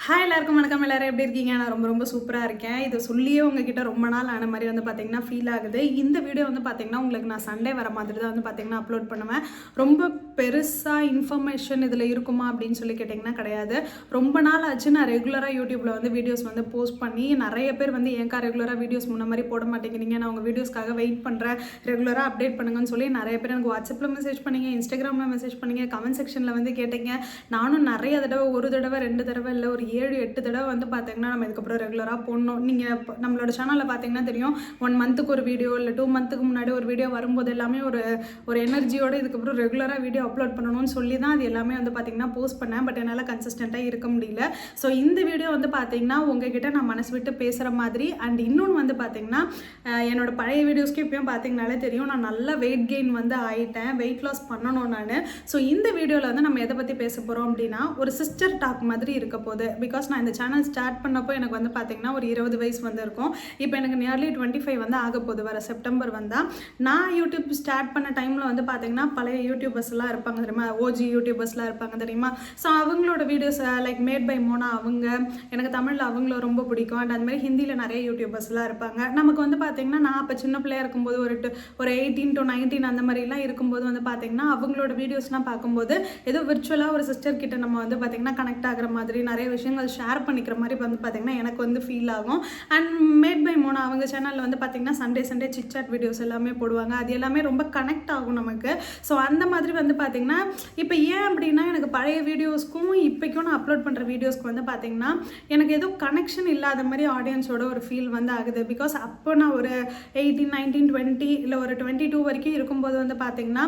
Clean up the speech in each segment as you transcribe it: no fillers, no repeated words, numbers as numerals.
Hi எல்லாருக்கும் வணக்கம். எல்லாரும் எப்படி இருக்கீங்க? நான் ரொம்ப ரொம்ப சூப்பராக இருக்கேன். இதை சொல்லியே உங்ககிட்ட ரொம்ப நாள் ஆன மாதிரி பார்த்தீங்கன்னா ஃபீல் ஆகுது. இந்த வீடியோ பார்த்தீங்கன்னா உங்களுக்கு நான் சண்டே வர மாதிரி தான் பார்த்தீங்கன்னா அப்லோட் பண்ணுவேன். ரொம்ப பெருசாக இன்ஃபர்மேஷன் இதில் இருக்குமா அப்படின்னு சொல்லி கேட்டிங்கன்னா கிடையாது. ரொம்ப நாள் ஆச்சு நான் ரெகுலராக யூடியூப்பில் வீடியோஸ் போஸ்ட் பண்ணி நிறைய பேர் ஏன்க்கா ரெகுலராக வீடியோஸ் முன்ன மாதிரி போட மாட்டேங்கிறீங்க, நான் உங்கள் வீடியோஸ்க்காக வெயிட் பண்ணுறேன், ரெகுலராக அப்டேட் பண்ணுங்கன்னு சொல்லி நிறைய பேர் எனக்கு வாட்ஸ்அப்பில் மெசேஜ் பண்ணிங்க, இன்ஸ்டாகிராமில் மெசேஜ் பண்ணிங்க, கமெண்ட் செக்ஷனில் கேட்டீங்க. நானும் நிறைய தடவை, ஒரு தடவை 2 தடவை இல்லை, ஒரு 7-8 தடவை பார்த்தீங்கன்னா நம்ம இதுக்கப்புறம் ரெகுலராக போடணும். நீங்கள் நம்மளோட சேனலில் பார்த்தீங்கன்னா தெரியும், 1 மந்த்துக்கு ஒரு வீடியோ இல்லை 2 மந்த்துக்கு முன்னாடி ஒரு வீடியோ வரும்போது எல்லாமே ஒரு எனர்ஜியோட இதுக்கப்புறம் ரெகுலராக வீடியோ அப்லோட் பண்ணணும்னு சொல்லி தான் அது எல்லாமே பார்த்தீங்கன்னா போஸ்ட் பண்ணேன். பட் என்னால் கன்சிஸ்டண்ட்டாக இருக்க முடியல. ஸோ இந்த வீடியோ பார்த்தீங்கன்னா உங்ககிட்ட நான் மனசு விட்டு பேசுகிற மாதிரி. அண்ட் இன்னொன்று பார்த்தீங்கன்னா என்னோட பழைய வீடியோஸ்க்கு இப்பயும் பார்த்தீங்கனாலே தெரியும், நான் நல்லா வெயிட் கெயின் ஆகிட்டேன், வெயிட் லாஸ் பண்ணணும் நான். ஸோ இந்த வீடியோவில் நம்ம எதை பற்றி பேச போகிறோம் அப்படின்னா ஒரு சிஸ்டர் டாக் மாதிரி இருக்க போகுது. பிகாஸ் நான் இந்த சேனல் ஸ்டார்ட் பண்ணப்போ எனக்கு பார்த்தீங்கன்னா ஒரு 20 வயசு இருக்கும். இப்போ எனக்கு நியர்லி 25 ஆக போகுது. வர செப்டம்பர் வந்தால் நான் யூடியூப் ஸ்டார்ட் பண்ண டைமில் பார்த்தீங்கன்னா பழைய யூடியூபர்ஸ்லாம் இருப்பாங்க தெரியுமா, ஓஜி யூடியூபர்ஸ்லாம் இருப்பாங்க தெரியுமா. ஸோ அவங்களோட videos like made by Mona, அவங்க எனக்கு தமிழில் அவங்கள ரொம்ப பிடிக்கும். அண்ட் அதுமாதிரி ஹிந்தியில் நிறைய யூடியூபர்ஸ்லாம் இருப்பாங்க. நமக்கு பார்த்தீங்கன்னா நான் அப்போ சின்ன பிள்ளையாக இருக்கும்போது ஒரு 18 to 19 அந்த மாதிரிலாம் இருக்கும்போது பார்த்தீங்கன்னா அவங்களோட வீடியோஸ்லாம் பார்க்கும்போது ஏதோ விர்ச்சுவலாக ஒரு சிஸ்டர் கிட்ட நம்ம பார்த்தீங்கன்னா கனெக்ட் ஆகிற மாதிரி, நிறைய விஷயங்கள் ஷேர் பண்ணிக்கிற மாதிரி பார்த்தீங்கன்னா எனக்கு ஃபீல் ஆகும். அண்ட் மேட் பை மோனா அவங்க சேனலில் பார்த்தீங்கன்னா சண்டே சிட்சாட் வீடியோஸ் எல்லாமே போடுவாங்க. அது எல்லாமே ரொம்ப கனெக்ட் ஆகும் நமக்கு. ஸோ அந்த மாதிரி பார்த்தீங்கன்னா இப்போ ஏன் அப்படின்னா எனக்கு பழைய வீடியோஸ்க்கும் இப்போக்கும் நான் அப்லோட் பண்ணுற வீடியோஸ்க்கு பார்த்தீங்கன்னா எனக்கு ஏதோ கனெக்ஷன் இல்லாத மாதிரி ஆடியன்ஸோட ஒரு ஃபீல் ஆகுது. பிகாஸ் அப்போ நான் ஒரு 18, 19, 20 இல்லை ஒரு 22 வரைக்கும் இருக்கும்போது பார்த்தீங்கன்னா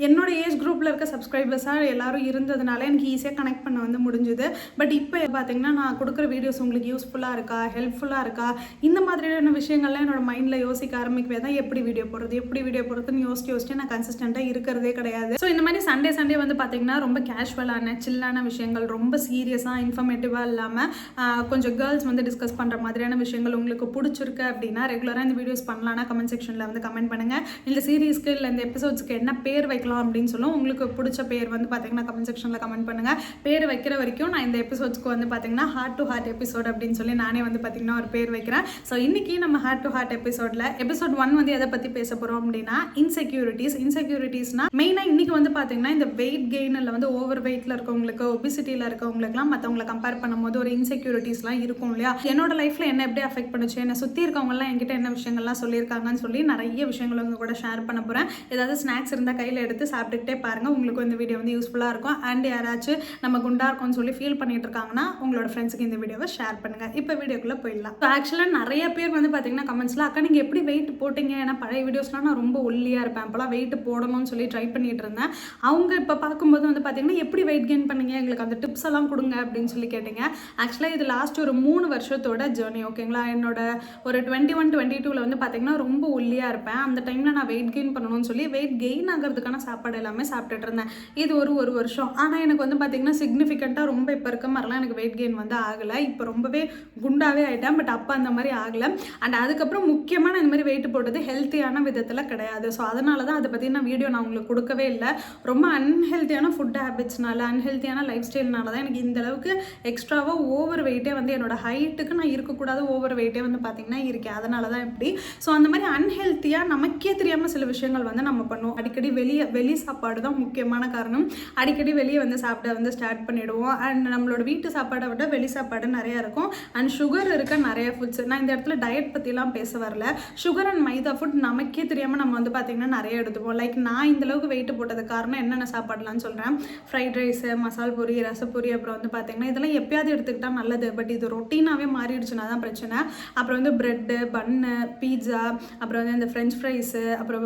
என்னோட ஏஜ் குரூப்பில் இருக்க சப்ஸ்கிரைபர்ஸாக எல்லாரும் இருந்ததுனால எனக்கு ஈஸியாக கனெக்ட் பண்ண முடிஞ்சுது. பட் இப்போ பார்த்தீங்கன்னா நான் கொடுக்குற வீடியோஸ் உங்களுக்கு யூஸ்ஃபுல்லாக இருக்கா, ஹெல்ப்ஃபுல்லாக இருக்கா, இந்த மாதிரியான விஷயங்கள்லாம் என்னோட மைண்டில் யோசிக்க ஆரம்பிக்கவே தான் எப்படி வீடியோ போடுறதுன்னு யோசிச்சு நான் கன்சிஸ்டண்ட்டாக இருக்கிறதே கிடையாது. ஸோ இந்த மாதிரி சண்டே பார்த்தீங்கன்னா ரொம்ப கேஷுவலான சில்லான விஷயங்கள், ரொம்ப சீரியஸாக இன்ஃபர்மேட்டிவாக இல்லாமல் கொஞ்சம் கேர்ள்ஸ் டிஸ்கஸ் பண்ணுற மாதிரியான விஷயங்கள் உங்களுக்கு பிடிச்சிருக்கு அப்படின்னா ரெகுலராக இந்த வீடியோஸ் பண்ணலான்னா கமெண்ட் செக்ஷனில் கமெண்ட் பண்ணுங்கள். இந்த சீரீஸ்க்கு இல்லை இந்த எபிசோட்ஸ்க்கு என்ன பேர் வைக்கலாம் அப்படின்னு சொல்லும் உங்களுக்கு பிடிச்ச பேர் பார்த்தீங்கன்னா கமெண்ட் செக்ஷனில் கமெண்ட் பண்ணுங்கள். பேர் வைக்கிற வரைக்கும் நான் இந்த எபிசோட்ஸ்க்கு பார்த்தீங்கன்னா ஹார்ட் டு ஹார்ட் எபிசோட் அப்படின்னு சொல்லி நானே பார்த்தீங்கன்னா ஒரு பேர் வைக்கிறேன். ஸோ இன்றைக்கி நம்ம ஹார்ட் டு ஹார்ட் எபிசோட் 1 எதை பற்றி பேச போகிறோம் அப்படின்னா இன்செக்யூரிட்டிஸ்னால் மெயினாக இன்றைக்கி பார்த்தீங்கன்னா இந்த வெயிட் கெயினில் ஓவர் வெயிட்டில் இருக்கவங்களுக்கு, ஒபிசிட்டியில் இருக்கவங்களுக்குலாம் மற்றவங்களை கம்பேர் பண்ணும்போது ஒரு இன்செக்யூரிட்டிஸ்லாம் இருக்கும் இல்லையா. என்னோட லைஃப்பில் என்ன எப்படி அஃபெக்ட் பண்ணுச்சு, என்னை சுற்றி இருக்கவங்கலாம் என்கிட்ட என்ன விஷயங்கள்லாம் சொல்லியிருக்காங்கன்னு சொல்லி நிறைய விஷயங்கள் உங்க கூட ஷேர் பண்ண போகிறேன். ஏதாவது ஸ்நாக்ஸ் இருந்தால் கையில் எடுத்து சாப்பிட்டுக்கிட்டே பாருங்கள், உங்களுக்கு இந்த வீடியோ யூஸ்ஃபுல்லாக இருக்கும். அண்ட் யாராச்சும் நம்ம குண்டா இருக்கோம்னு சொல்லி ஃபீல் பண்ணிட்டு இருக்காங்கன்னா உங்களோட ஃப்ரெண்ட்ஸுக்கு இந்த வீடியோவை ஷேர் பண்ணுங்கள். இப்போ வீடியோக்குள்ளே போயிடலாம். ஸோ ஆக்சுவலாக நிறைய பேர் பார்த்தீங்கன்னா கமெண்ட்ஸில் அக்கா நீங்கள் எப்படி வெயிட் போட்டிங்க, ஏன்னா பழைய வீடியோஸ்லாம் நான் ரொம்ப ஒல்லியாக இருப்பேன், அப்போலாம் வெயிட் போடணும்னு சொல்லி ட்ரை பண்ணிட்டு இருந்தேன். அவங்க இப்போ பார்க்கும்போது பார்த்தீங்கன்னா எப்படி வெயிட் கெயின் பண்ணீங்க, எங்களுக்கு அந்த டிப்ஸ் எல்லாம் கொடுங்க அப்படின்னு சொல்லி கேட்டீங்க. ஆக்சுவலாக இது லாஸ்ட் ஒரு 3 வருஷத்தோட ஜேர்னி, ஓகேங்களா. என்னோட ஒரு 21, 22 பார்த்தீங்கன்னா ரொம்ப ஒல்லியாக இருப்பேன். அந்த டைமில் நான் வெயிட் கெயின் பண்ணணும்னு சொல்லி வெயிட் கெயின் ஆகிறதுக்கான சாப்பாடு எல்லாமே சாப்பிட்டுட்டு இருந்தேன். இது ஒரு வருஷம். ஆனால் எனக்கு பார்த்தீங்கன்னா சிக்னிஃபிகண்ட்டாக ரொம்ப இப்போ இருக்க மாதிரிலாம் எனக்கு வெயிட் கெயின் ஆகலை. இப்போ ரொம்பவே குண்டாகவே ஆகிட்டேன். பட் அப்போ அந்த மாதிரி ஆகலை. அண்ட் அதுக்கப்புறம் முக்கியமாக நான் இந்த மாதிரி வெயிட் போட்டது ஹெல்த்தியான விதத்தில் கிடையாது. ஸோ அதனால தான் அதை பற்றி வீடியோ நான் உங்களுக்கு கொடுக்கவே இல்லை. ரொம்ப அன்ஹெல்த்தியான ஃபுட் ஹேபிட்ஸ்னால, அன்ஹெல்த்தியான லைஃப் ஸ்டைல்னால தான் எனக்கு இந்த அளவுக்கு எக்ஸ்ட்ராவாக ஓவர் வெயிட்டே என்னோட ஹைட்டுக்கு நான் இருக்கக்கூடாத ஓவர் வெயிட்டே பார்த்தீங்கன்னா இருக்கேன். அதனால தான் இப்படி. ஸோ அந்த மாதிரி அன்ஹெல்த்தியாக நமக்கே தெரியாமல் சில விஷயங்கள் நம்ம பண்ணுவோம். அடிக்கடி வெளி சாப்பாடு தான் முக்கியமான காரணம். அடிக்கடி வெளியே சாப்பிட ஸ்டார்ட் பண்ணிடுவோம். அண்ட் நம்மளோட வீட்டு சாப்பாடை விட வெளி சாப்பாடு நிறையா இருக்கும். அண்ட் சுகர் இருக்க நிறைய ஃபுட்ஸ். நான் இந்த இடத்துல டயட் பற்றிலாம் பேச வரல. சுகர் அண்ட் மைதா ஃபுட் நமக்கே தெரியாமல் நம்ம பார்த்தீங்கன்னா நிறைய எடுத்துப்போம். லைக் நான் இந்தளவுக்கு வெயிட் போட்டது காரணம் என்னென்ன சாப்பாடுலாம் சொல்கிறேன். ஃப்ரைட் ரைஸு, மசால் பூரி, ரசப்பூரி, அப்புறம் பார்த்தீங்கன்னா இதெல்லாம் எப்பயாவது எடுத்துக்கிட்டால் நல்லது. பட் இது ரொட்டீனாகவே மாறிடுச்சுன்னா தான் பிரச்சனை. அப்புறம் ப்ரெட்டு, பன்னு, பீட்சா, அப்புறம் இந்த ஃப்ரெஞ்ச் ஃப்ரைஸு, அப்புறம்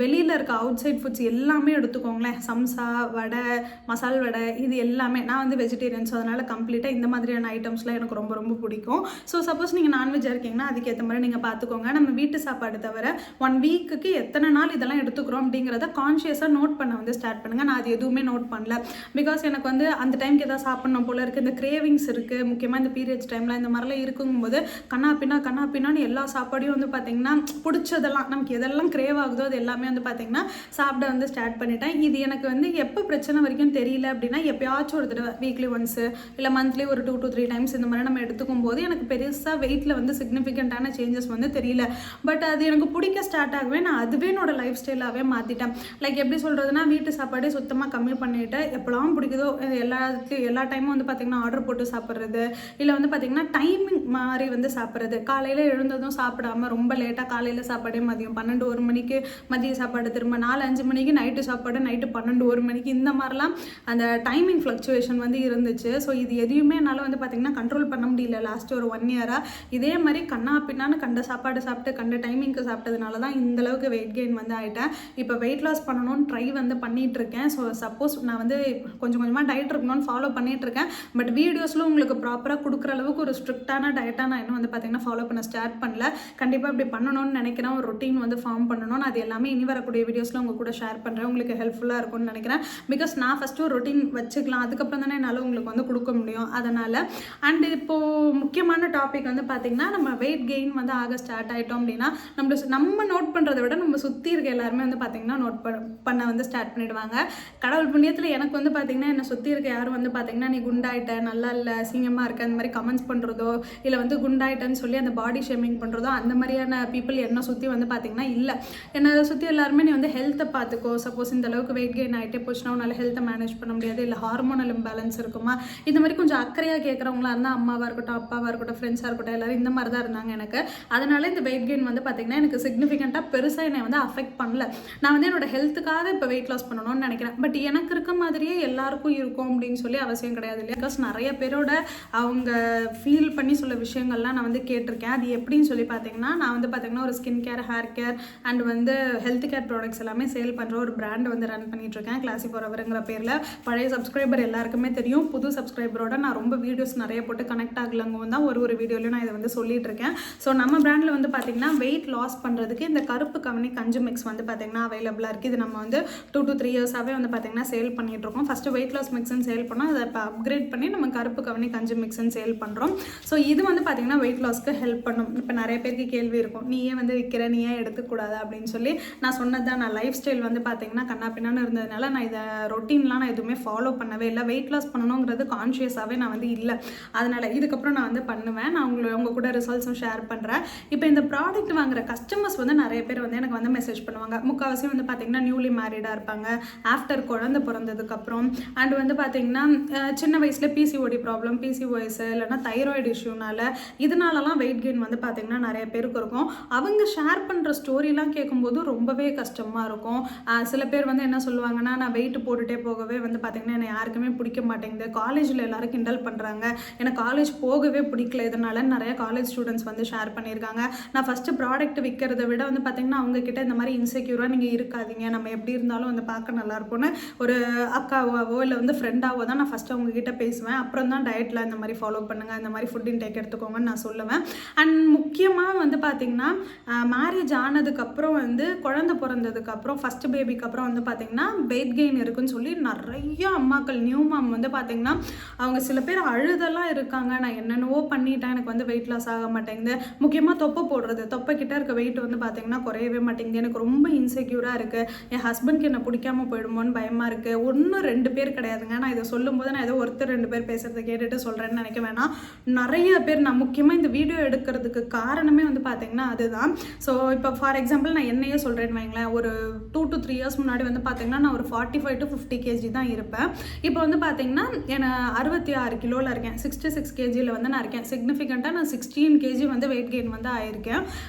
வெளியில் இருக்க அவுட் சைட் ஃபுட்ஸ் எல்லாமே எடுத்துக்கோங்களேன். சம்சா, வடை, மசால் வடை, இது எல்லாமே. நான் வெஜிடேரியன். ஸோ அதனால் கம்ப்ளீட்டாக இந்த மாதிரியான ஐட்டம்ஸ்லாம் எனக்கு ரொம்ப ரொம்ப பிடிக்கும். ஸோ சப்போஸ் நீங்கள் நான்வெஜ்ஜாக இருக்கீங்கன்னா அதுக்கேற்ற மாதிரி நீங்கள் பார்த்துக்கோங்க. நம்ம வீட்டு சாப்பாடு தவிர 1 வீக்குக்கு எத்தனை நாள் இதெல்லாம் எடுத்துக்கிறோம் அப்படிங்கிறத கான்ஷியஸாக நோட் பண்ண ஸ்டார்ட் பண்ணுங்கள். நான் அது எதுவுமே நோட் பண்ணல. பிகாஸ் எனக்கு அந்த டைமுக்கு எதாவது சாப்பிட்ணும் போல இருக்குது, இந்த கிரேவிங்ஸ் இருக்குது. முக்கியமாக இந்த பீரியட்ஸ் டைமில் இந்த மாதிரிலாம் இருக்கும்போது கண்ணா பின்னான்னு எல்லா சாப்பாடையும் பார்த்தீங்கன்னா பிடிச்சதெல்லாம் நமக்கு எதெல்லாம் கிரேவ் ஆகுதோ அது எல்லாமே பார்த்தீங்கன்னா சாப்பிட வந்து ஸ்டார்ட் பண்ணிட்டேன். இது எனக்கு வந்து எப்போ பிரச்சனை வரைக்கும் தெரியல அப்படின்னா, எப்பயாச்சும் ஒரு தடவை வீக்லி ஒன்ஸு இல்லை மந்த்லி ஒரு 2 to 3 டைம்ஸ் இந்த மாதிரி நம்ம எடுத்துக்கும் போது எனக்கு பெருசாக வெயிட்டில் வந்து சிக்னிஃபிகண்ட்டான சேஞ்சஸ் வந்து தெரியல. பட் அது எனக்கு பிடிக்க ஸ்டார்ட் ஆகவே நான் அதுவே என்னோட லைஃப் ஸ்டைலாகவே மாற்றிட்டேன். லைக் எப்படி சொல்கிறதுனா, வீட்டு சாப்பாடே சுத்தமாக கம்மி பண்ணிவிட்டு எப்போலாம் பிடிக்குதோ எல்லா டைமும் வந்து பார்த்திங்கன்னா ஆர்டர் போட்டு சாப்பிட்றது, இல்லை வந்து பார்த்திங்கன்னா டைமிங் மாதிரி வந்து சாப்பிட்றது. காலையில் எழுந்ததும் சாப்பிடாம ரொம்ப லேட்டாக காலையில் சாப்பாடே மதியம் 12-1 மணிக்கு மதிய சாப்பாடு, திரும்ப 4-5 மணிக்கு நைட்டு சாப்பாடு, நைட்டு 12-1 மணிக்கு, இந்த மாதிரிலாம் அந்த டைமிங் ஃப்ளக்சுவேஷன் வந்து இருந்துச்சு. ஸோ இது எதையுமே என்னால் வந்து பார்த்திங்கன்னா கண்ட்ரோல் பண்ண முடியல லாஸ்ட் ஒரு 1 இயராக. இதே மாதிரி கண்ணா பின்னான்னு கண்ட சாப்பாடு சாப்பிட்டு கண்ட டைமிங்க்கு சாப்பிட்டதுனால தான் இந்தளவுக்கு வெயிட் கெயின் வந்து ஆகிட்டேன். இப்போ வெயிட் லாஸ் பண்ணணும்னு ட்ரை வந்து பண்ணிகிட்ருக்கேன். ஸோ சப்போஸ் நான் வந்து கொஞ்சம் கொஞ்சமாக டயட் இருக்கணும்னு ஃபாலோ பண்ணிகிட்ருக்கேன். பட் வீடியோஸில் உங்களுக்கு ப்ராப்பராக கொடுக்குற அளவுக்கு ஒரு ஸ்ட்ரிக்டான டயட்டாக நான் இன்னும் வந்து பார்த்திங்கன்னா ஃபாலோ பண்ண ஸ்டார்ட் பண்ணல. கண்டிப்பாக இப்படி பண்ணணும்னு நினைக்கிறேன். ஒரு ரொட்டீன் வந்து ஃபார்ம் பண்ணணும்னு. அது எல்லாமே இனி வரக்கூடிய வீடியோஸில் உங்கள் கூட ஷேர் பண்ணுறேன். உங்களுக்கு ஹெல்ப்ஃபுல்லாக இருக்கும்னு நினைக்கிறேன். பிகாஸ் நான் ஃபஸ்ட்டு ஒரு ரொட்டீன் வச்சுக்கலாம், அதுக்கப்புறம் தானே என்னால் உங்களுக்கு வந்து கொடுக்க முடியும். அதனால் அண்ட் இப்போது முக்கியமான டாபிக் வந்து பார்த்திங்கன்னா, நம்ம வெயிட் கெயின் வந்து ஆக ஸ்டார்ட் ஆகிட்டோம் அப்படின்னா நம்ம நோட் பண்ணுறதை விட நம்ம சுற்றி இருக்க எல்லாருமே வந்து பார்த்திங்கன்னா நோட் பண்ண வந்து ஸ்டார்ட் பண்ணிவிடுவாங்க. கடவுள் புண்ணியத்தில் எனக்கு வந்து பார்த்திங்கன்னா என்னை சுற்றி இருக்க யாரும் வந்து பார்த்திங்கன்னா நீ குண்டாயிட்ட, நல்லா இல்லை, அசிங்கமாக இருக்க, அந்த மாதிரி கமெண்ட்ஸ் பண்ணுறதோ இல்லை வந்து குண்டாயிட்டேன்னு சொல்லி அந்த பாடி ஷேமிங் பண்ணுறதோ அந்த மாதிரியான பீப்புள் என்னை சுற்றி வந்து பார்த்திங்கன்னா இல்லை. என்னை சுற்றி எல்லாருமே நீ வந்து ஹெல்த்தை பார்த்துக்கோ, சப்போஸ் இந்த அளவுக்கு வெயிட் கெயின் ஆகிட்டே போச்சுன்னா உன்னால் ஹெல்த்தை மேனேஜ் பண்ண முடியாது, இல்லை ஹார்மோனல் இம்பேலன்ஸ் இருக்குமா, இந்த மாதிரி கொஞ்சம் அக்கறையாக கேட்குறவங்களா இருந்தால் அம்மாவாக இருக்கட்டும், அப்பாவாக இருக்கட்டும், ஃப்ரெண்ட்ஸாக இருக்கட்டும், எல்லோரும் இந்த மாதிரி தான் இருந்தாங்க எனக்கு. அதனால இந்த வெயிட் கெயின் வந்து பார்த்திங்கன்னா எனக்கு சிக்னிஃபிகண்ட்டாக பெருசாக என்னை வந்து அஃபெக்ட் பண்ணல. நான் வந்து என்னோட ஹெல்த்துக்காக இப்போ வெயிட் லாஸ் பண்ணணும்னு நினைக்கிறேன். பட் எனக்கு இருக்க மாதிரியே எல்லாருக்கும் இருக்கும் அப்படின்னு சொல்லி அவசியம் கிடையாது இல்லையா. பிகாஸ் நிறைய பேரோட அவங்க ஃபீல் பண்ணி சொல்ல விஷயங்கள்லாம் நான் வந்து கேட்டிருக்கேன். அது எப்படின்னு சொல்லி பார்த்தீங்கன்னா, நான் வந்து பார்த்திங்கன்னா ஒரு skin care, hair care and வந்து ஹெல்த் கேர் ப்ராடக்ட்ஸ் எல்லாமே சேல் பண்ணுற ஒரு பிராண்ட் வந்து ரன் பண்ணிகிட்ருக்கேன், கிளாசி ஃபாரெவருங்கிற பேரில். பழைய சப்ஸ்கிரைபர் எல்லாருக்குமே தெரியும். புது சப்ஸ்கிரைபரோட நான் ரொம்ப வீடியோஸ் நிறைய போட்டு கனெக்ட் ஆகலங்கவும் தான் ஒரு வீடியோலையும் நான் இதை வந்து சொல்லிட்டு இருக்கேன். ஸோ நம்ம பிராண்டில் வந்து பார்த்திங்கன்னா வெயிட் லாஸ் பண்ணுறதுக்கு இந்த கருப்பு கவனி கஞ்சு மிக்ஸ் வந்து பார்த்திங்கன்னா அவைலபிளாக இருக்குது. இது நம்ம வந்து 2 to 3 இயர்ஸாகவே வந்து பார்த்திங்கன்னா சேல் பண்ணிகிட்ருக்கோம். ஃபஸ்ட்டு வெயிட் லாஸ் மிக்ஸ்ன்னு சேல் பண்ணோம், அதை இப்போ அப்கிரேட் பண்ணி நம்ம கருப்பு கவனி கஞ்சு மிக்ஸ்ன்னு சேல் பண்ணுறோம். ஸோ இது வந்து பார்த்திங்கன்னா வெயிட் லாஸ்க்கு ஹெல்ப் பண்ணும். இப்போ நிறைய பேருக்கு கேள்வி இருக்கும், நீயே வந்து விற்கிற, நீயே எடுத்துக்கூடாது அப்படின்னு சொல்லி. நான் சொன்னது தான், நான் லைஃப் ஸ்டைல் வந்து பார்த்திங்கன்னா கண்ணா பின்னான்னு இருந்ததுனால நான் இதை ரொட்டீன்லாம் நான் எதுவுமே ஃபாலோ பண்ணவே இல்லை. வெயிட் லாஸ் பண்ணணுங்கிறது கான்ஷியஸாகவே நான் வந்து இல்லை. அதனால் இதுக்கப்புறம் நான் வந்து பண்ணுவேன். நான் உங்கள் கூட ரிசல்ட்ஸும் ஷேர் பண்ணுறேன். இப்போ இந்த ப்ராடக்ட் வாங்குற கஸ்டமர்ஸ் வந்து நிறைய பேர் வந்து எனக்கு வந்து மெசேஜ் பண்ணுவாங்க. முக்கால்வாசி வந்து பார்த்திங்கன்னா நியூலி மேரிடாக இருப்பாங்க, ஆஃப்டர் குழந்தை பிறந்ததுக்கப்புறம், அண்ட் வந்து பார்த்திங்கன்னா சின்ன வயசில் பிசிஓடி ப்ராப்ளம், பிசிஓஎஸ் இல்லைனா தைராய்டு இஷ்யூனால இதனாலலாம் வெயிட் கெயின் வந்து பார்த்திங்கன்னா நிறைய பேருக்கு இருக்கும். அவங்க ஷேர் பண்ணுற ஸ்டோரிலாம் கேட்கும்போது ரொம்பவே கஷ்டமாக இருக்கும். சில பேர் வந்து என்ன சொல்லுவாங்கன்னா, நான் வெயிட் போட்டுகிட்டே போகவே வந்து பார்த்திங்கன்னா என்னை யாருக்குமே பிடிக்க மாட்டேங்குது, காலேஜில் எல்லோரும் கிண்டல் பண்ணுறாங்க, எனக்கு காலேஜ் போகவே பிடிக்கல, இதனால நிறைய காலேஜ் ஸ்டூடெண்ட்ஸ் வந்து ஷேர் பண்ணியிருக்காங்க. நான் ஃபஸ்ட்டு ப்ராடக்ட் விற்கிறத விட வந்து பார்த்திங்கன்னா அவங்கக்கிட்ட இந்த மாதிரி இன்செக்யூராக நீங்கள் இருக்காதீங்க, நம்ம எப்படி இருந்தாலும் வந்து பார்க்க நல்லாயிருக்கும்னு ஒரு அக்காவாவோ இல்லை வந்து ஃப்ரெண்டாவோ தான் நான் ஃபஸ்ட்டு அவங்கக்கிட்ட பேசுவேன். அப்புறம் தான் டயட்டில் இந்த மாதிரி ஃபாலோ பண்ணுங்கள், இந்த மாதிரி ஃபுட் இன்டேக் எடுத்துக்கோங்கன்னு நான் சொல்லுவேன். அண்ட் முக்கியமாக வந்து பார்த்திங்கன்னா மேரேஜ் ஆனதுக்கப்புறம் வந்து குழந்தை பிறந்ததுக்கப்புறம் ஃபஸ்ட்டு பேபிக்கு அப்புறம் வந்து பார்த்திங்கன்னா வெயிட் கெயின் இருக்குன்னு சொல்லி நிறைய அம்மாக்கள், நியூ மாம் வந்து பார்த்திங்கன்னா அவங்க சில பேர் அழுதெல்லாம் இருக்காங்க. நான் என்னென்னவோ பண்ணிட்டேன், எனக்கு வந்து வெயிட் லாஸ் ஆக மாட்டேங்குது. முக்கியமாக தொப்பை போடுறது, தொப்பை கிட்ட இருக்க வெயிட் வந்து பார்த்திங்கன்னா குறையவே மாட்டேங்குது, எனக்கு ரொம்ப இன்செக்யூராக இருக்குது, என் ஹஸ்பண்ட்க்கு என்னை பிடிக்காமல் போயிடுமோன்னு பயமாக இருக்குது. 1-2 பேர் கிடையாதுங்க. நான் இதை சொல்லும்போது நான் ஏதோ 1-2 பேர் பேசுகிறத கேட்டுட்டு சொல்கிறேன்னு நினைக்க வேணாம். நிறைய பேர். நான் முக்கியமாக இந்த வீடியோ எடுக்கிறதுக்கு காரணமே வந்து பார்த்திங்கன்னா அதுதான். ஸோ இப்போ ஃபார் எக்ஸாம்பிள் நான் என்னையே சொல்கிறேன்னு வைங்களேன், ஒரு 2 to 3 இயர்ஸ் முன்னாடி வந்து பார்த்திங்கன்னா நான் ஒரு 45 to 50 kg தான் இருப்பேன். இப்போ வந்து பார்த்திங்கன்னா நான் 66 கிலோவில் இருக்கேன், 66 kgயில் வந்து நான் இருக்கேன். சிக்னிஃபிகண்ட்டாக நான் 16 kg வந்து வெயிட் கெயின் வந்து ஆயிருக்கேன்.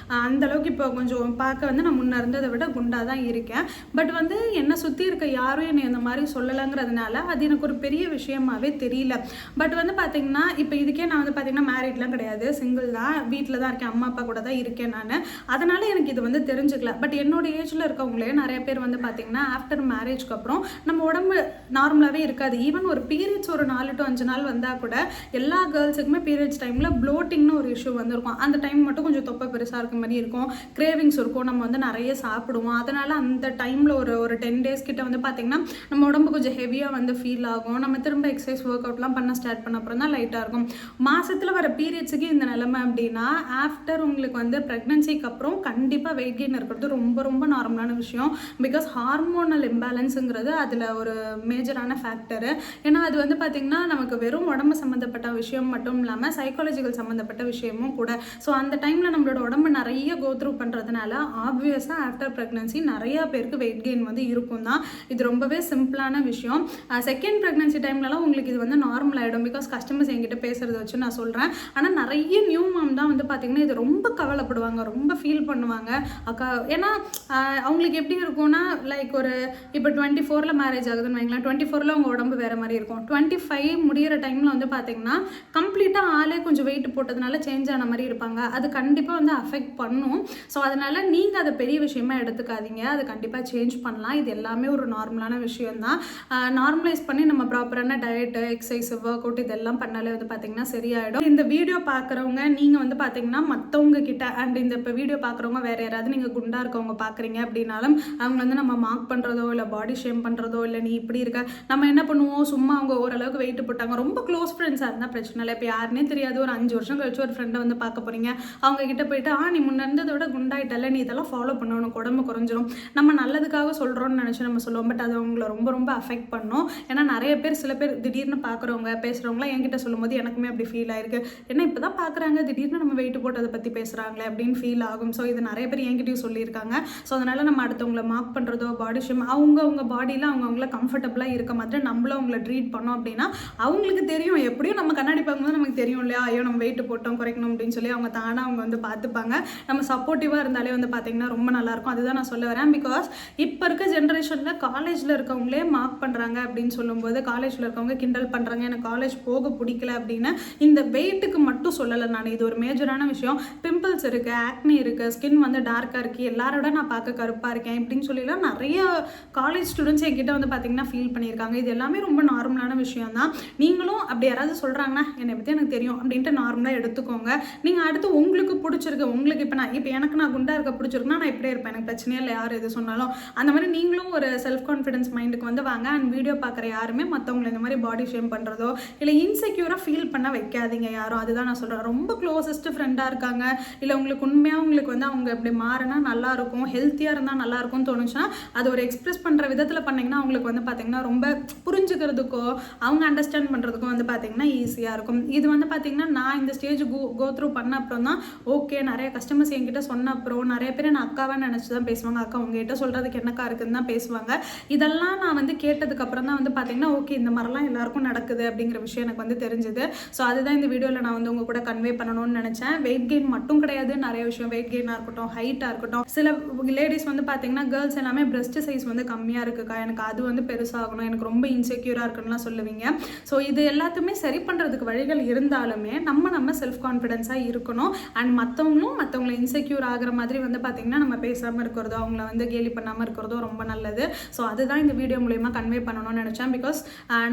அந்தளவுக்கு இப்போ கொஞ்சம் பார்க்க வந்து நான் முன்னே இருந்ததை விட குண்டாக தான் இருக்கேன். பட் வந்து என்னை சுற்றி இருக்க யாரும் என்னை இந்த மாதிரி சொல்லலைங்கிறதுனால அது எனக்கு ஒரு பெரிய விஷயமாகவே தெரியல. பட் வந்து பார்த்திங்கன்னா இப்போ இதுக்கே நான் வந்து பார்த்திங்கன்னா மேரிட்லாம் கிடையாது, சிங்கிள் தான், வீட்டில் தான் இருக்கேன், அம்மா அப்பா கூட தான் இருக்கேன் நான். அதனால் எனக்கு இது வந்து தெரிஞ்சுக்கல. பட் என்னோட ஏஜில் இருக்கவங்களே நிறைய பேர் வந்து பார்த்திங்கன்னா ஆஃப்டர் மேரேஜ்க்கு அப்புறம் நம்ம உடம்பு நார்மலாகவே இருக்காது. ஈவன் ஒரு பீரியட்ஸ் ஒரு 4 to 5 நாள் வந்தால் கூட எல்லா கேர்ள்ஸுக்குமே பீரியட்ஸ் டைமில் ப்ளோட்டிங்னு ஒரு இஷ்யூ வந்துருக்கும். அந்த டைம் மட்டும் கொஞ்சம் தொப்பை பெருசாக இருக்க மாதிரி இருக்கும், கிரேவிங்ஸ் இருக்கும், நம்ம வந்து நிறைய சாப்பிடுவோம். அதனால் அந்த டைமில் ஒரு 10 days கிட்ட வந்து பார்த்திங்கன்னா நம்ம உடம்பு கொஞ்சம் ஹெவியாக வந்து ஃபீல் ஆகும். நம்ம திரும்ப எக்ஸசைஸ் ஒர்க் அவுட்லாம் பண்ண ஸ்டார்ட் பண்ண அப்புறம் தான் லைட்டாக இருக்கும். மாதத்தில் வர பீரியட்ஸுக்கு இந்த நிலைமை அப்படின்னா ஆஃப்டர் உங்களுக்கு வந்து ப்ரெக்னன்சிக்கு அப்புறம் கண்டிப்பாக வெயிட் கெயின் இருக்கிறது ரொம்ப ரொம்ப நார்மலான விஷயம். பிகாஸ் ஹார்மோனல் இம்பேலன்ஸுங்கிறது அதில் ஒரு மேஜரான ஃபேக்டரு. ஏன்னா அது வந்து பார்த்திங்கன்னா நமக்கு வெறும் உடம்பு சம்மந்தப்பட்ட விஷயம் மட்டும் இல்லாமல் சைக்காலஜிக்கல் சம்மந்தப்பட்ட விஷயமும் கூட. ஸோ அந்த டைமில் நம்மளோட உடம்பு நிறைய கோத்ரூ பண்ணுறதுனால ஆப்வியஸாக ஆஃப்டர் ப்ரெக்னன்சி நிறையா பேருக்கு வெயிட் கெயின் வந்து இருக்கும் தான். இது ரொம்பவே சிம்பிளான விஷயம். செகண்ட் ப்ரெக்னன்சி டைம்லலாம் உங்களுக்கு இது வந்து நார்மல் ஆகிடும். பிகாஸ் கஸ்டமர்ஸ் என்கிட்ட பேசுகிறத வச்சு நான் சொல்கிறேன். ஆனால் நிறைய நியூ மாம் தான் வந்து பார்த்திங்கன்னா இது ரொம்ப கவலைப்படுவாங்க, ரொம்ப ஃபீல் பண்ணுவாங்க. அக்கா ஏன்னா அவங்களுக்கு எப்படி இருக்கும்னா லைக் ஒரு இப்போ 24 மேரேஜ் ஆகுதுன்னு வைங்களேன், 24 அவங்க உடம்பு வேறு மாதிரி இருக்கும். 25 முடிகிற டைமில் வந்து பார்த்திங்கன்னா கம்ப்ளீட்டாக ஆளே கொஞ்சம் வெயிட் போட்டதுனால சேஞ்ச் ஆன மாதிரி இருப்பாங்க. அது கண்டிப்பாக வந்து அஃபெக்ட் பண்ணும். ஸோ அதனால் நீங்கள் அதை பெரிய விஷயமா எடுத்துக்காதீங்க. அது கண்டிப்பாக சேஞ்ச் பண்ணலாம். இது எல்லாமே ஒரு நார்மலான விஷயம்தான். நார்மலைஸ் பண்ணி நம்ம ப்ராப்பரான டயட்டு, எக்ஸசைஸ், ஒர்க் அவுட் இதெல்லாம் பண்ணாலே வந்து பார்த்திங்கன்னா சரியாயிடும். இந்த வீடியோ பார்க்குறவங்க நீங்கள் வந்து பார்த்திங்கன்னா மற்றவங்க கிட்ட அண்ட் இந்த இப்போ வீடியோ பார்க்குறவங்க வேறு யாராவது நீங்கள் குண்டாக இருக்கவங்க பார்க்குறீங்க அப்படின்னாலும் அவங்க வந்து நம்ம மார்க் பண்ணுறதோ இல்லை பாடி ஷேம் பண்ணுறதோ இல்லை நீ இப்படி இருக்க, நம்ம என்ன பண்ணுவோம், சும்மா அவங்க ஓரளவுக்கு வெயிட் போட்டாங்க, ரொம்ப க்ளோஸ் ஃப்ரெண்ட்ஸாக இருந்தால் பிரச்சனை இல்லை. இப்போ யாருன்னே தெரியாது, ஒரு 5 வருஷம் கழிச்சு ஒரு ஃப்ரெண்டை வந்து பார்க்க போகிறீங்க, அவங்க கிட்ட போயிட்டு நீ முன்ன இருந்ததை விட குண்டாயிட்டல, நீ இதெல்லாம் ஃபாலோ பண்ணணும், உடம்பு குறைஞ்சிரும், நம்ம நல்லதுக்காக சொல்கிறோன்னு நினச்சி நம்ம சொல்லுவோம். பட் அது அவங்கள ரொம்ப ரொம்ப அஃபெக்ட் பண்ணும். ஏன்னா நிறைய பேர், சில பேர் திடீர்னு பார்க்குறவங்க பேசுகிறவங்களாம் என்கிட்ட சொல்லும்போது எனக்குமே அப்படி ஃபீல் ஆயிருக்கு. ஏன்னா இப்போ தான் பார்க்குறாங்க, திடீர்னு நம்ம வெயிட் போட்டதை பற்றி பேசுகிறாங்களே அப்படின்னு ஃபீல் ஆகும். ஸோ இது நிறைய பேர் என்கிட்டயும் சொல்லியிருக்காங்க. ஸோ அதனால் நம்ம அடுத்தவங்களை மார்க் பண்ணுறதோ பாடி ஷேம், அவங்கவுங்க பாடியில் அவங்கவுங்கள கம்ஃபர்டபுளாக இருக்க மாதிரி நம்மளும் அவங்கள ட்ரீட் பண்ணோம் அப்படின்னா அவங்களுக்கு தெரியும். எப்படியும் நம்ம கண்ணாடி பார்க்கும்போது நமக்கு தெரியும் இல்லையா, ஐயோ நம்ம வெயிட் போட்டோம் குறைக்கணும் அப்படின்னு சொல்லி அவங்க தானாக அவங்க வந்து பார்த்துப்பாங்க. நம்ம சப்போர்ட்டிவாக இருந்தாலே வந்து பார்த்திங்கன்னா ரொம்ப நல்லாயிருக்கும். அதுதான் நான் சொல்ல வரேன். பிகாஸ் இப்போ இருக்க ஜென்ரேஷனில் காலேஜில் இருக்கவங்களே மார்க் பண்ணுறாங்க அப்படின்னு சொல்லும்போது காலேஜில் இருக்கவங்க கிண்டல் பண்ணுறாங்க, எனக்கு காலேஜ் போக பிடிக்கல அப்படின்னு. இந்த வெயிட்டுக்கு மட்டும் சொல்லலை நான், இது ஒரு மேஜரான விஷயம். பிம்பிள்ஸ் இருக்குது, ஆக்னி இருக்குது, ஸ்கின் வந்து டார்க்காக இருக்குது, எல்லாரோட நான் பார்க்க கருப்பாக இருக்கேன் இப்படின்னு சொல்லிலாம் நிறைய காலேஜ் ஸ்டூடெண்ட்ஸ் என்கிட்ட வந்து பார்த்திங்கன்னா ஃபீல் பண்ணியிருக்காங்க. இது எல்லாமே ரொம்ப நார்மலான விஷயம் தான். நீங்களும் அப்படி யாராவது சொல்கிறாங்கன்னா என்னை பற்றி எனக்கு தெரியும் அப்படின்ட்டு நார்மலாக எடுத்துக்கோங்க. நீங்கள் அடுத்து உங்களுக்கு பிடிச்சிருக்கு, உங்களுக்கு இப்போ எனக்கு நான் குண்டாக இருக்க பிடிச்சிருக்குன்னா நான் இப்படியே இருப்பேன், எனக்கு பிரச்சனையே இல்லை யார் எது சொன்னாலும். அந்த மாதிரி நீங்களும் ஒரு செல்ஃப் கான்ஃபிடன்ஸ் மைண்டுக்கு வந்து வாங்க. அண்ட் வீடியோ பார்க்குற யாருமே மற்றவங்களை இந்த மாதிரி பாடி ஷேம் பண்ணுறதோ இல்லை இன்செக்யூராக ஃபீல் பண்ண வைக்காதீங்க யாரும். அதுதான் நான் சொல்கிறேன். ரொம்ப க்ளோசஸ்ட் ஃப்ரெண்டாக இருக்காங்க, இல்லை உங்களுக்கு உண்மையாக உங்களுக்கு வந்து அவங்க இப்படி மாறினா நல்லாயிருக்கும், ஹெல்த்தியாக இருந்தால் நல்லாயிருக்கும்னு தோணுச்சுன்னா அது ஒரு எக்ஸ்பிரஸ் பண்ணுற விதத்தில் பண்ணிங்கன்னா அவங்களுக்கு வந்து பார்த்திங்கன்னா ரொம்ப புரிஞ்சுக்கிறதுக்கோ அவங்க அண்டர்ஸ்டாண்ட் பண்ணுறதுக்கும் வந்து பார்த்திங்கன்னா ஈஸியாக இருக்கும். இது வந்து பார்த்திங்கன்னா நான் இந்த ஸ்டேஜ் கோ த்ரூ பண்ண அப்புறம் தான் ஓகே, நிறைய கஸ்டமர்ஸ் என்கிட்ட சொன்ன அப்புறம் நிறைய பேர் நான் அக்காவாக நினச்சி தான் பேசுவாங்க. அக்கா உங்ககிட்ட சொல்கிறதுக்கு என்னக்கா இருக்குதுன்னு தான் பேசுவாங்க. இதெல்லாம் நான் வந்து கேட்டதுக்கப்புறம் தான் வந்து பார்த்திங்கன்னா ஓகே இந்த மாதிரிலாம் எல்லாருக்கும் நடக்குது அப்படிங்கிற விஷயம் எனக்கு வந்து தெரிஞ்சுது. ஸோ அதுதான் இந்த வீடியோவில் நான் வந்து உங்கள் கூட கன்வே பண்ணணும்னு நினச்சேன். வெயிட் கெயின் மட்டும் கிடையாது, நிறைய விஷயம். வெயிட் கெயினாக இருக்கட்டும், ஹைட்டாக இருக்கட்டும். சில லேடிஸ் வந்து பார்த்திங்கன்னா கேர்ள்ஸ் எல்லாமே பிரெஸ்ட் சைஸ் வந்து கம்மியாக இருக்குக்கா, எனக்கு அது வந்து பெருசாகணும், எனக்கு ரொம்ப இன்செக்யூராக இருக்குன்னுலாம் சொல்லுவீங்க. ஸோ இது எல்லாத்தையுமே சரி பண்ணுறதுக்கு வழிகள் இருந்தாலுமே நம்ம செல்ஃப் கான்ஃபிடென்ஸாக இருக்கணும். அண்ட் மற்றவங்களை இன்செக்யூர் ஆகிற மாதிரி வந்து பார்த்திங்கன்னா நம்ம பேசாமல் இருக்கிறதோ அவங்கள வந்து கேலி பண்ணாமல் இருக்கிறதோ ரொம்ப நல்லது. ஸோ அதுதான் இந்த வீடியோ மூலமா கன்வே பண்ணணும்னு நினச்சேன். பிகாஸ்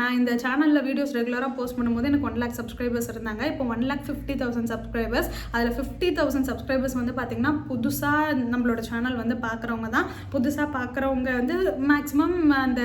நான் இந்த சேனலில் வீடியோஸ் ரெகுலராக போஸ்ட் பண்ணும்போது எனக்கு 1 lakh சப்ஸ்கிரைபர்ஸ் இருந்தாங்க. இப்போ 1,50,000 சப்ஸ்கிரைபர்ஸ். அதில் 50,000 சப்ஸ்கிரைபர்ஸ் வந்து பார்த்திங்கன்னா புதுசாக நம்மளோட சேனல் வந்து பார்க்குறவங்க தான். புதுசாக பார்க்குறவங்க வந்து மேக்ஸிமம் அந்த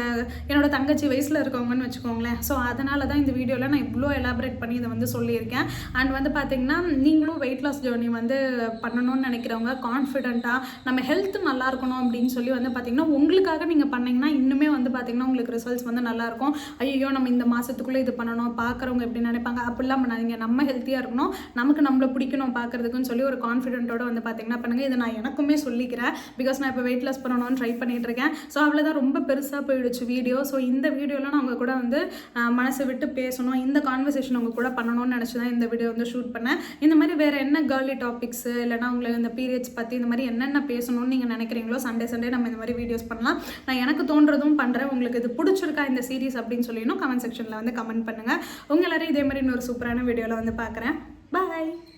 என்னோட தங்கச்சி வயசில் இருக்கவங்கன்னு வச்சுக்கோங்களேன். ஸோ அதனால தான் இந்த வீடியோவில் நான் இவ்வளோ எலாபரேட் பண்ணி இதை வந்து சொல்லியிருக்கேன். அண்ட் வந்து பார்த்திங்கன்னா நீங்களும் வெயிட் லாஸ் ஜேர்னி வந்து பண்ணணும்னு நினைக்கிறவங்க கான்ஃபிடென்ட்டாக நம்ம ஹெல்த் நல்லா இருக்கணும் அப்படின்னு சொல்லி வந்து பார்த்திங்கன்னா உங்களுக்காக நீங்கள் பண்ணிங்கன்னா இன்னுமே வந்து பார்த்திங்கன்னா உங்களுக்கு ரிசல்ட்ஸ் வந்து நல்லாயிருக்கும். ஐயோ நம்ம இந்த மாதத்துக்குள்ளே இது பண்ணணும், பார்க்குறவங்க எப்படி நினைப்பாங்க அப்படிலாம் பண்ணாதீங்க. நம்ம ஹெல்த்தியாக இருக்கணும், நமக்கு நம்மளை பிடிக்கணும் பார்க்குறதுக்குன்னு சொல்லி ஒரு கான்ஃபிடென்ட்டோட வந்து பார்த்திங்கன்னா பண்ணுங்கள். இதை நான் எனக்குமே சொல்லிக்கிறேன். பிகாஸ் நான் இப்போ வெயிட் லாஸ் பண்ணணும்னு ட்ரை பண்ணிகிட்டு இருக்கேன். ஸோ அவ்வளோதான், ரொம்ப பெருசாக போயிடுச்சு வீடியோ. ஸோ இந்த வீடியோவில் நான் உங்கள் கூட வந்து மனசை விட்டு பேசணும், இந்த கான்வர்சேஷன் உங்கள் கூட பண்ணணும்னு நினச்சி தான் இந்த வீடியோ வந்து ஷூட் பண்ணேன். இந்த மாதிரி வேறு என்ன கேர்லி டாபிக்ஸு இல்லைனா உங்களுக்கு இந்த பீரியட்ஸ் பற்றி இந்த மாதிரி என்னென்ன பேசணும்னு நீங்கள் நினைக்கிறீங்களோ சண்டே நம்ம இந்த மாதிரி வீடியோஸ் பண்ணலாம். நான் எனக்கு தோன்றதும் பண்ணுறேன். உங்களுக்கு இது பிடிச்சிருக்கா இந்த சீரிஸ் அப்படின்னு சொல்லிடணும் கமெண்ட் செக்ஷனில் வந்து கமெண்ட் பண்ணுங்கள். உங்கள் எல்லாரும் இதே மாதிரி இன்னொரு சூப்பரான வீடியோவில் வந்து பார்க்குறேன். பாய்.